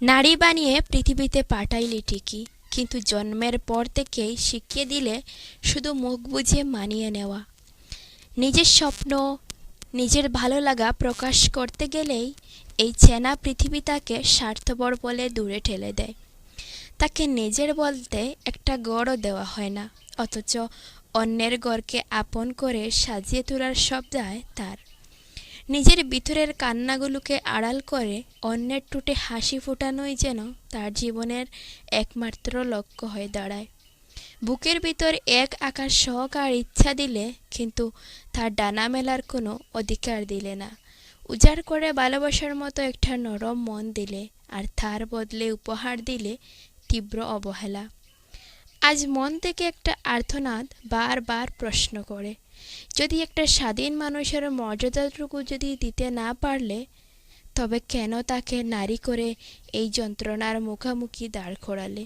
নারী বানিয়ে পৃথিবীতে পাঠাইলি ঠিকই, কিন্তু জন্মের পর থেকেই শিখিয়ে দিলে শুধু মুখ বুজে মানিয়ে নেওয়া। নিজের স্বপ্ন, নিজের ভালো লাগা প্রকাশ করতে গেলেই এই চেনা পৃথিবী তাকে স্বার্থপর বলে দূরে ঠেলে দেয়। তাকে নিজের বলতে একটা গড়ও দেওয়া হয় না, অথচ অন্যের গড়কে আপন করে সাজিয়ে তোলার সব দায় তার। নিজের ভিতরের কান্নাগুলোকে আড়াল করে অন্যের ঠোঁটে হাসি ফোটানোই যেন তার জীবনের একমাত্র লক্ষ্য হয়ে দাঁড়ায়। বুকের ভিতর এক আকাশ সহকার ইচ্ছা দিলে, কিন্তু তার ডানা মেলার কোনো অধিকার দিলে না। উজাড় করে ভালোবাসার মতো একটা নরম মন দিলে, আর তার বদলে উপহার দিলে তীব্র অবহেলা। আজ মন থেকে একটা আর্তনাদ বারবার প্রশ্ন করে, যদি একটা স্বাধীন মানুষের মর্যাদাটুকু যদি দিতে না পারলে, তবে কেন তাকে নারী করে এই যন্ত্রণার মুখোমুখি দাঁড় করালে?